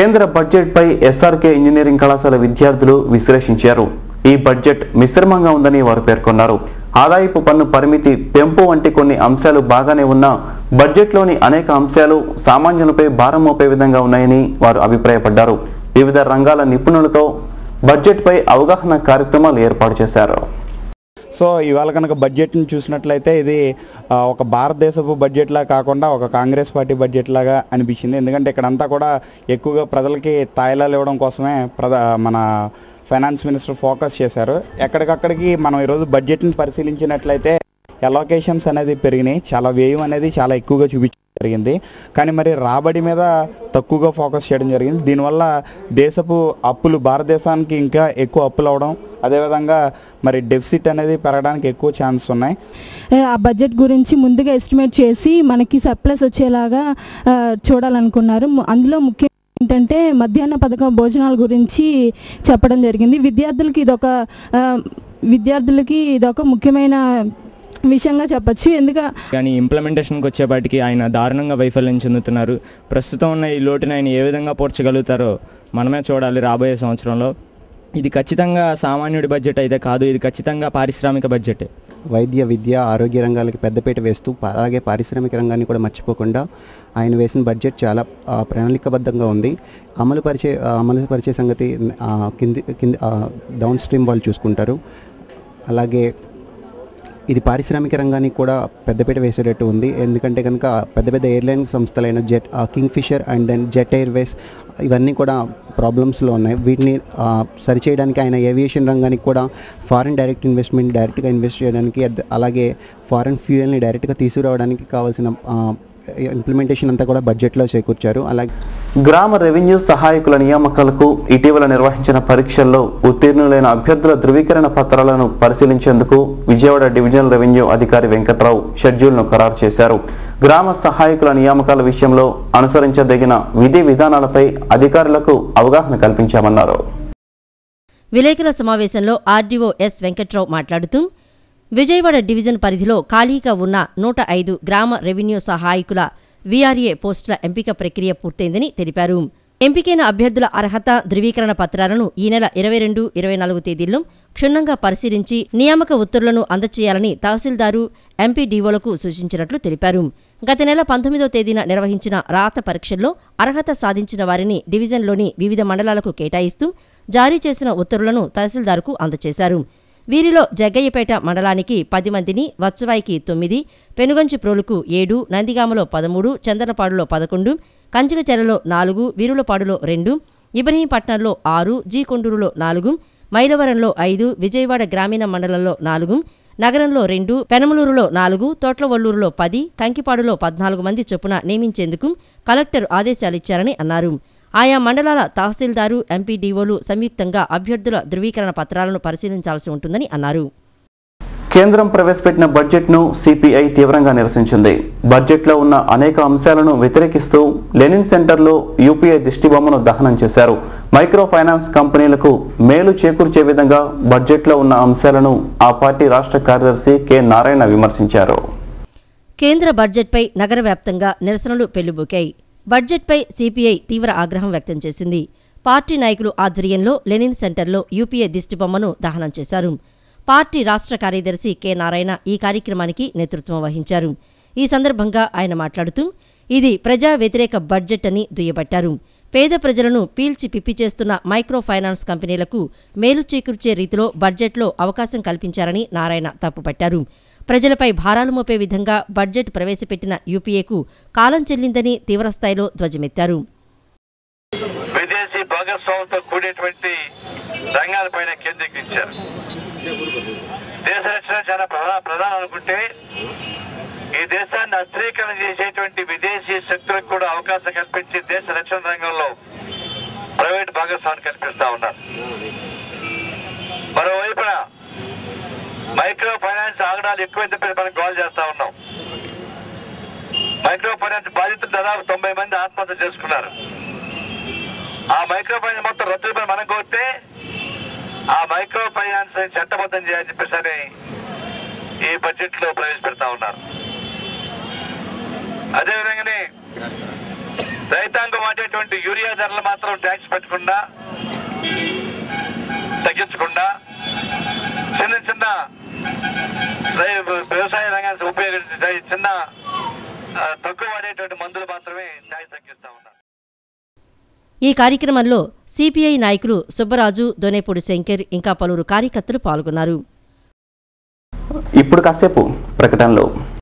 కేంద్ర బడ్జెట్పై SRK engineering కళాశాల విద్యార్థులు విశ్లేషించారు. ఈ బడ్జెట్ మిశ్రమంగా ఉందని వారు పేర్కొన్నారు. ఆదాయపు పన్ను పరిమితి పెంపు వంటి కొన్ని అంశాలు బాగానే ఉన్నా బడ్జెట్లోని అనేక అంశాలు సామాన్యులపై భారం మోపే విధంగా ఉన్నాయని వారు అభిప్రాయపడ్డారు. వివిధ రంగాల నిపుణులతో బడ్జెట్పై అవగాహన కార్యక్రమాలు ఏర్పాటు చేశారు. సో ఇవాళ కనుక బడ్జెట్ని చూసినట్లయితే ఇది ఒక భారతదేశపు బడ్జెట్లా కాకుండా ఒక కాంగ్రెస్ పార్టీ బడ్జెట్ లాగా అనిపించింది. ఎందుకంటే ఇక్కడంతా కూడా ఎక్కువగా ప్రజలకి తాయిలాలు ఇవ్వడం కోసమే మన ఫైనాన్స్ మినిస్టర్ ఫోకస్ చేశారు. ఎక్కడికక్కడికి మనం ఈరోజు బడ్జెట్ని పరిశీలించినట్లయితే అలొకేషన్స్ అనేది పెరిగినాయి, చాలా వ్యయం అనేది చాలా ఎక్కువగా చూపించడం జరిగింది. కానీ మరి రాబడి మీద తక్కువగా ఫోకస్ చేయడం జరిగింది. దీనివల్ల దేశపు అప్పులు భారతదేశానికి ఇంకా ఎక్కువ అప్పులు అవడం, అదేవిధంగా మరి డెఫిసిట్ అనేది పెరగడానికి ఎక్కువ ఛాన్స్ ఉన్నాయి. ఆ బడ్జెట్ గురించి ముందుగా ఎస్టిమేట్ చేసి మనకి సర్ప్లస్ వచ్చేలాగా చూడాలనుకున్నారు. అందులో ముఖ్యంగా ఏంటంటే మధ్యాహ్న పథకం భోజనాల గురించి చెప్పడం జరిగింది. విద్యార్థులకి ఇదొక ముఖ్యమైన విషయంగా చెప్పచ్చు. కానీ ఇంప్లిమెంటేషన్కి వచ్చేపాటికి ఆయన దారుణంగా వైఫల్యం చెందుతున్నారు. ప్రస్తుతం ఉన్న ఈ లోటుని ఆయన ఏ విధంగా పోడ్చగలుగుతారో మనమే చూడాలి రాబోయే సంవత్సరంలో. ఇది ఖచ్చితంగా సామాన్యుడి బడ్జెట్ అయితే కాదు, ఇది ఖచ్చితంగా పారిశ్రామిక బడ్జెట్. వైద్య, విద్య, ఆరోగ్య రంగాలకి పెద్దపీట వేస్తూ అలాగే పారిశ్రామిక రంగాన్ని కూడా మర్చిపోకుండా ఆయన వేసిన బడ్జెట్ చాలా ప్రణాళికాబద్ధంగా ఉంది. అమలు పరిచే సంగతి కింది డౌన్ స్ట్రీమ్ వాళ్ళు చూసుకుంటారు. అలాగే ఇది పారిశ్రామిక రంగానికి కూడా పెద్దపీట వేసేటట్టు ఉంది. ఎందుకంటే కనుక పెద్ద పెద్ద ఎయిర్లైన్ సంస్థలైన Kingfisher and then Jet Airways ఇవన్నీ కూడా ప్రాబ్లమ్స్లో ఉన్నాయి. వీటిని సరిచేయడానికి ఆయన ఏవియేషన్ రంగానికి కూడా ఫారిన్ డైరెక్ట్ ఇన్వెస్ట్మెంట్ డైరెక్ట్గా ఇన్వెస్ట్ చేయడానికి, అలాగే ఫారిన్ ఫ్యూయల్ని డైరెక్ట్గా తీసుకురావడానికి కావాల్సిన ఇంప్లిమెంటేషన్ అంతా కూడా బడ్జెట్లో చేకూర్చారు. అలాగే గ్రామ రెవెన్యూ సహాయకుల నియామకాలకు ఇటీవల నిర్వహించిన పరీక్షల్లో ఉత్తీర్ణులైన అభ్యర్థుల ధృవీకరణ పత్రాలను పరిశీలించేందుకు విజయవాడ డివిజనల్ రెవెన్యూ అధికారి వెంకట్రావు షెడ్యూల్ను ఖరారు చేశారు. గ్రామ సహాయకుల నియామకాల విషయంలో అనుసరించదగిన విధి విధానాలపై అధికారులకు అవగాహన కల్పించామన్నారు. విలేకరుల సమావేశంలో ఆర్డీఓ ఎస్ వెంకట్రావు మాట్లాడుతూ విజయవాడ డివిజన్ పరిధిలో ఖాళీగా ఉన్న 105 గ్రామ రెవెన్యూ సహాయకుల వీఆర్ఏ పోస్టుల ఎంపిక ప్రక్రియ పూర్తయిందని తెలిపారు. ఎంపికైన అభ్యర్థుల అర్హత ధృవీకరణ పత్రాలను ఈ నెల 22, 24 తేదీల్లో క్షుణ్ణంగా పరిశీలించి నియామక ఉత్తర్వులను అందజేయాలని తహసీల్దారు, ఎంపీడీఓలకు సూచించినట్లు తెలిపారు. గత నెల 19వ తేదీన నిర్వహించిన రాత పరీక్షల్లో అర్హత సాధించిన వారిని డివిజన్లోని వివిధ మండలాలకు కేటాయిస్తూ జారీ చేసిన ఉత్తర్వులను తహసీల్దార్కు అందజేశారు. వీరిలో జగ్గయ్యపేట మండలానికి 10 మందిని, వత్సవాయికి 9, పెనుగంచిప్రోలుకు 7, నందిగామలో 13, చందనపాడులో 11, కంచికచెరలో 4, వీరులపాడులో 2, ఇబ్రహీంపట్నంలో 6, జీ కొండూరులో 4, మైలవరంలో 5, విజయవాడ గ్రామీణ మండలంలో 4, నగరంలో 2, పెనమలూరులో 4, తోట్లవల్లూరులో 10, కంకిపాడులో 14 మంది చొప్పున నియమించేందుకు కలెక్టర్ ఆదేశాలిచ్చారని అన్నారు. ఆయా మండలాల తహసీల్దారు, ఎంపీడీఓలు సంయుక్తంగా అభ్యర్థుల ధృవీకరణ పత్రాలను పరిశీలించాల్సి ఉంటుందని అన్నారు. కేంద్రం ప్రవేశపెట్టిన బడ్జెట్ను సిపిఐ తీవ్రంగా నిరసించింది. బడ్జెట్లో ఉన్న అనేక అంశాలను వ్యతిరేకిస్తూ లెనిన్ సెంటర్లో యూపీఐ దిష్టిబొమ్మను దహనం చేశారు. మైక్రో ఫైనాన్స్ కంపెనీలకు మేలు చేకూర్చే విధంగా బడ్జెట్లో ఉన్న అంశాలను ఆ పార్టీ రాష్ట్ర కార్యదర్శి కె నారాయణ విమర్శించారు. కేంద్ర బడ్జెట్పై నగర వ్యాప్తంగా నిరసనలు పెళ్లిబుకాయి. బడ్జెట్పై సిపిఐ తీవ్ర ఆగ్రహం వ్యక్తం చేసింది. పార్టీ నాయకులు ఆధ్వర్యంలో లెనిన్ సెంటర్లో యూపీఏ దిష్టిబొమ్మను దహనం చేశారు. పార్టీ రాష్ట్ర కార్యదర్శి కె నారాయణ ఈ కార్యక్రమానికి నేతృత్వం వహించారు. ఈ సందర్భంగా ఆయన మాట్లాడుతూ ఇది ప్రజా వ్యతిరేక బడ్జెట్ అని దుయ్యబట్టారు. పేద ప్రజలను పీల్చి పిప్పి చేస్తున్న మైక్రో ఫైనాన్స్ కంపెనీలకు మేలు చేకూర్చే రీతిలో బడ్జెట్లో అవకాశం కల్పించారని నారాయణ తప్పుపట్టారు. ప్రజలపై భారాలు మోపే విధంగా బడ్జెట్ ప్రవేశపెట్టిన యూపీఏకు కాలం చెల్లిందని తీవ్రస్థాయిలో ధ్వజమెత్తారు. విదేశీ భాగస్వామ్యంతో కూడేటువంటి రంగాలపైన కేంద్రీకరించారు. దేశ రక్షణ చాలా ప్రధానం అనుకుంటే ఈ దేశాన్ని అస్థిరీకరణ చేసేటువంటి విదేశీ శక్తులకు కూడా అవకాశం కల్పించి దేశ రక్షణ రంగంలో ప్రైవేట్ భాగస్వామ్యం కల్పిస్తా ఉన్నారు. మరోవైపున మైక్రో ఫైనాన్స్ ఆగడాలు ఎక్కువైతే మనం గోల్ చేస్తా ఉన్నాం. మైక్రో ఫైనాన్స్ బాధితులు దాదాపు 90 మంది ఆత్మహత్య చేసుకున్నారు. ఆ మైక్రో ఫైనాన్స్ మొత్తం రద్దుపై మనం కోరితే ఆ మైక్రో ఫైనాన్స్ చట్టబద్ధం చేయాలని చెప్పేసి ఈ బడ్జెట్ లో ప్రవేశపెడతా ఉన్నారు. అదేవిధంగానే రైతాంగం అనేటువంటి ఉన్నటువంటి యూరియా ధరలు మాత్రం ట్యాక్స్ పెట్టకుండా తగ్గించకుండా చిన్న చిన్న వ్యవసాయ రంగానికి ఉపయోగించే చిన్న తక్కువ వాడేటువంటి మందులు మాత్రమే ట్యాక్స్ తగ్గిస్తా ఉన్నారు. ఈ కార్యక్రమంలో సిపిఐ నాయకులు సుబ్బరాజు, దొనేపూడి శంకర్ ఇంకా పలువురు కార్యకర్తలు పాల్గొన్నారు. ఇప్పుడు కాసేపు ప్రకటనలో